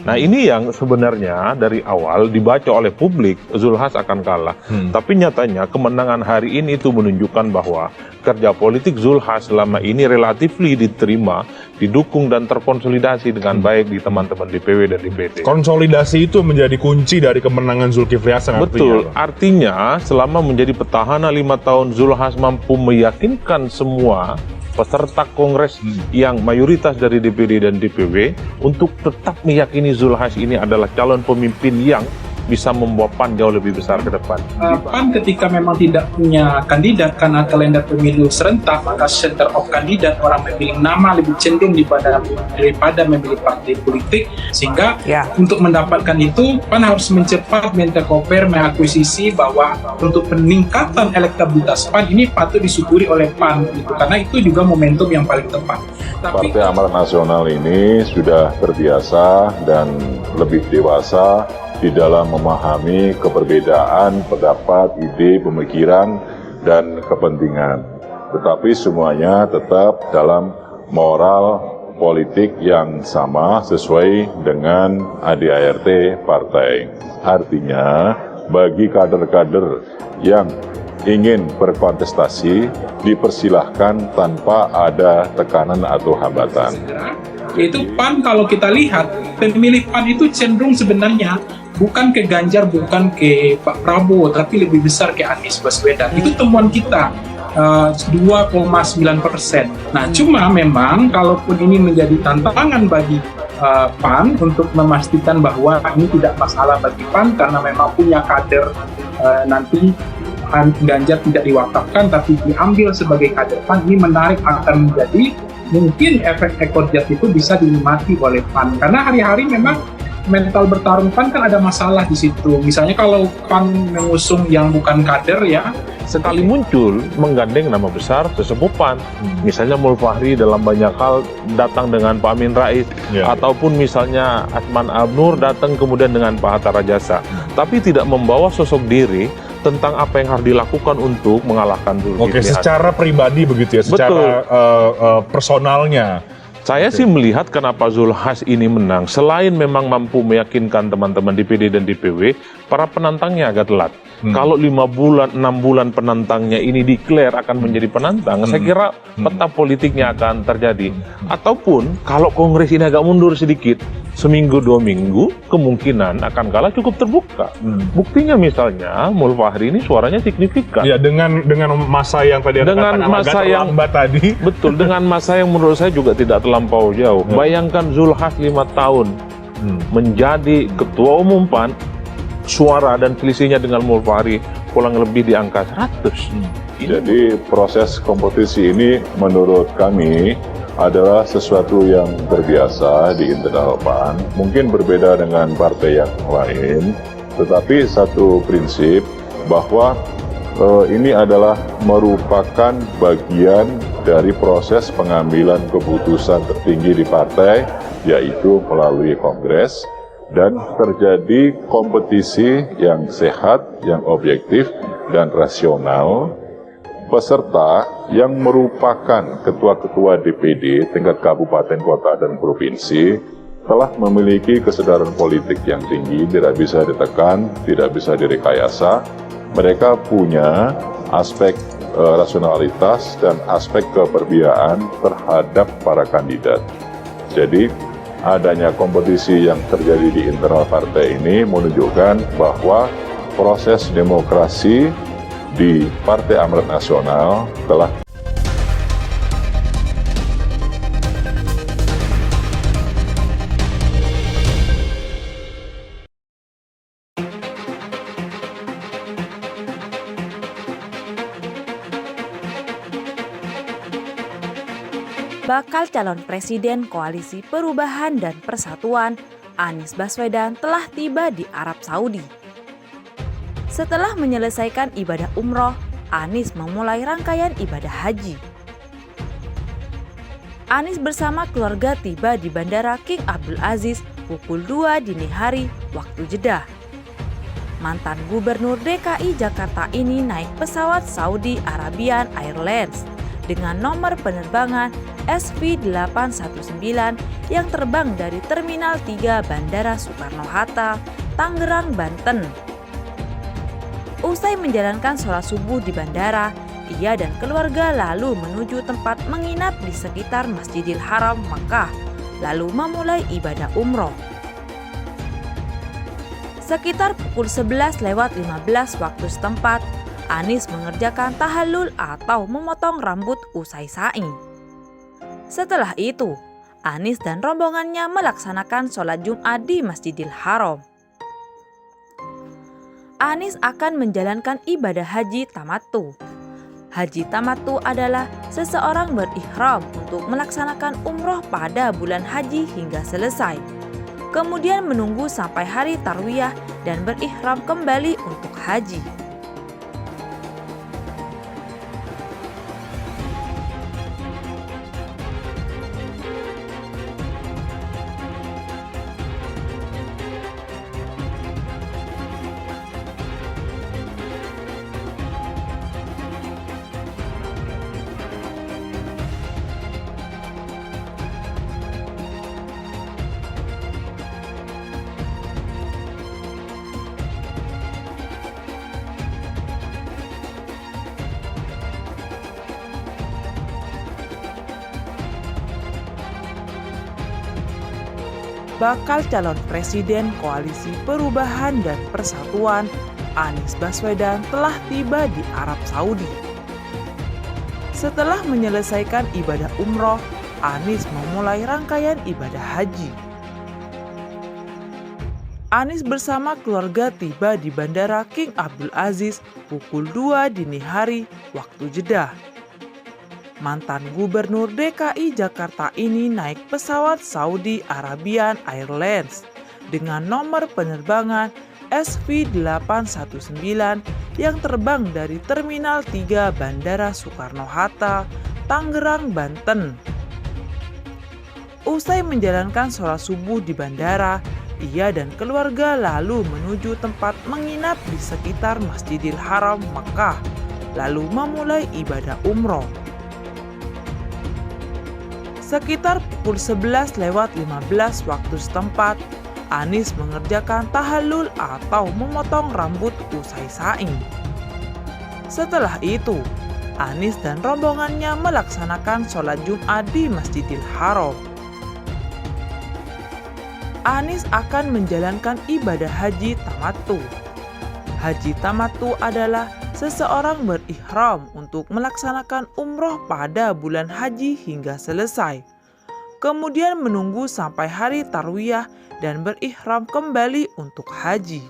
Nah ini yang sebenarnya dari awal dibaca oleh publik Zulhas akan kalah. Tapi nyatanya kemenangan hari ini itu menunjukkan bahwa kerja politik Zulhas selama ini relatif diterima, didukung dan terkonsolidasi dengan baik di teman-teman DPW dan DPD. Konsolidasi itu menjadi kunci dari kemenangan Zulkifli Hasan. Betul, artinya selama menjadi petahana 5 tahun Zulhas mampu meyakinkan semua peserta kongres yang mayoritas dari DPD dan DPW untuk tetap meyakini Zulhas ini adalah calon pemimpin yang bisa membawa PAN jauh lebih besar ke depan. PAN ketika memang tidak punya kandidat karena kalender pemilu serentak, maka center of kandidat orang memilih nama lebih cenderung daripada memilih partai politik, sehingga untuk mendapatkan itu PAN harus mencepat mentekoper mengakuisisi bahwa untuk peningkatan elektabilitas PAN ini patut disyukuri oleh PAN gitu, karena itu juga momentum yang paling tepat. Partai Amanat Nasional ini sudah terbiasa dan lebih dewasa di dalam memahami keberbedaan pendapat, ide, pemikiran, dan kepentingan. Tetapi semuanya tetap dalam moral politik yang sama sesuai dengan ADART partai. Artinya, bagi kader-kader yang ingin berkontestasi, dipersilahkan tanpa ada tekanan atau hambatan. Yaitu PAN, kalau kita lihat, pemilih PAN itu cenderung sebenarnya bukan ke Ganjar, bukan ke Pak Prabowo, tapi lebih besar ke Anies Baswedan. Itu temuan kita, 2,9%. Nah, cuma memang kalaupun ini menjadi tantangan bagi PAN untuk memastikan bahwa ini tidak masalah bagi PAN karena memang punya kader nanti Ganjar tidak diwakafkan tapi diambil sebagai kader PAN, ini menarik akan menjadi mungkin efek ekor jas itu bisa dinikmati oleh PAN karena hari-hari memang mental bertarung PAN kan ada masalah di situ. Misalnya kalau PAN mengusung yang bukan kader ya, sekali muncul menggandeng nama besar sesepuh PAN. Misalnya Mulfahri dalam banyak hal datang dengan Pak Amin Rais, ataupun misalnya Atman Abnur datang kemudian dengan Pak Hatta Rajasa. Tapi tidak membawa sosok diri tentang apa yang harus dilakukan untuk mengalahkan Zulkifli Hasan. Secara pribadi begitu ya, secara personalnya. Saya sih melihat kenapa Zulhas ini menang, selain memang mampu meyakinkan teman-teman DPD dan DPW, para penantangnya agak telat. Kalau 5 bulan, 6 bulan penantangnya ini declare akan menjadi penantang, saya kira peta politiknya akan terjadi. Ataupun kalau kongres ini agak mundur sedikit, seminggu 2 minggu, kemungkinan akan kalah cukup terbuka. Buktinya misalnya Mulfahri ini suaranya signifikan. Ya, dengan masa yang tadi dengan masa yang terlambat tadi. Betul, dengan masa yang menurut saya juga tidak terlampau jauh. Bayangkan Zulhas 5 tahun menjadi ketua umum PAN, suara dan selisihnya dengan Mulfahri kurang lebih di angka 100. Jadi proses kompetisi ini menurut kami adalah sesuatu yang terbiasa di internal PAN, mungkin berbeda dengan partai yang lain, tetapi satu prinsip bahwa ini adalah merupakan bagian dari proses pengambilan keputusan tertinggi di partai, yaitu melalui kongres, dan terjadi kompetisi yang sehat, yang objektif, dan rasional. Peserta yang merupakan ketua-ketua DPD tingkat kabupaten, kota, dan provinsi telah memiliki kesadaran politik yang tinggi, tidak bisa ditekan, tidak bisa direkayasa. Mereka punya aspek rasionalitas dan aspek keberpihakan terhadap para kandidat. Jadi, adanya kompetisi yang terjadi di internal partai ini menunjukkan bahwa proses demokrasi di Partai Amanat Nasional telah Bakal calon presiden Koalisi Perubahan dan Persatuan, Anies Baswedan telah tiba di Arab Saudi. Setelah menyelesaikan ibadah umroh, Anies memulai rangkaian ibadah haji. Anies bersama keluarga tiba di Bandara King Abdul Aziz pukul 2 dini hari waktu Jeddah. Mantan Gubernur DKI Jakarta ini naik pesawat Saudi Arabian Airlines dengan nomor penerbangan SV819 yang terbang dari Terminal 3 Bandara Soekarno-Hatta, Tangerang, Banten. Usai menjalankan sholat subuh di bandara, ia dan keluarga lalu menuju tempat menginap di sekitar Masjidil Haram, Makkah, lalu memulai ibadah umroh. Sekitar pukul 11:15 waktu setempat, Anies mengerjakan tahallul atau memotong rambut usai sa'i. Setelah itu, Anies dan rombongannya melaksanakan sholat Jumat di Masjidil Haram. Anies akan menjalankan ibadah haji tamattu. Haji tamattu adalah seseorang berihram untuk melaksanakan umroh pada bulan haji hingga selesai, kemudian menunggu sampai hari tarwiyah dan berihram kembali untuk haji. Bakal calon presiden Koalisi Perubahan dan Persatuan, Anies Baswedan telah tiba di Arab Saudi. Setelah menyelesaikan ibadah umroh, Anies memulai rangkaian ibadah haji. Anies bersama keluarga tiba di Bandara King Abdul Aziz pukul 2 dini hari waktu Jeddah. Mantan Gubernur DKI Jakarta ini naik pesawat Saudi Arabian Airlines dengan nomor penerbangan SV819 yang terbang dari Terminal 3 Bandara Soekarno-Hatta, Tangerang, Banten. Usai menjalankan sholat subuh di bandara, ia dan keluarga lalu menuju tempat menginap di sekitar Masjidil Haram, Makkah, lalu memulai ibadah umroh. Sekitar pukul 11:15 waktu setempat, Anies mengerjakan tahallul atau memotong rambut usai sa'i. Setelah itu, Anies dan rombongannya melaksanakan sholat Jumat di Masjidil Haram. Anies akan menjalankan ibadah haji tamattu. Haji tamattu adalah seseorang berihram untuk melaksanakan umroh pada bulan haji hingga selesai, kemudian menunggu sampai hari tarwiyah dan berihram kembali untuk haji.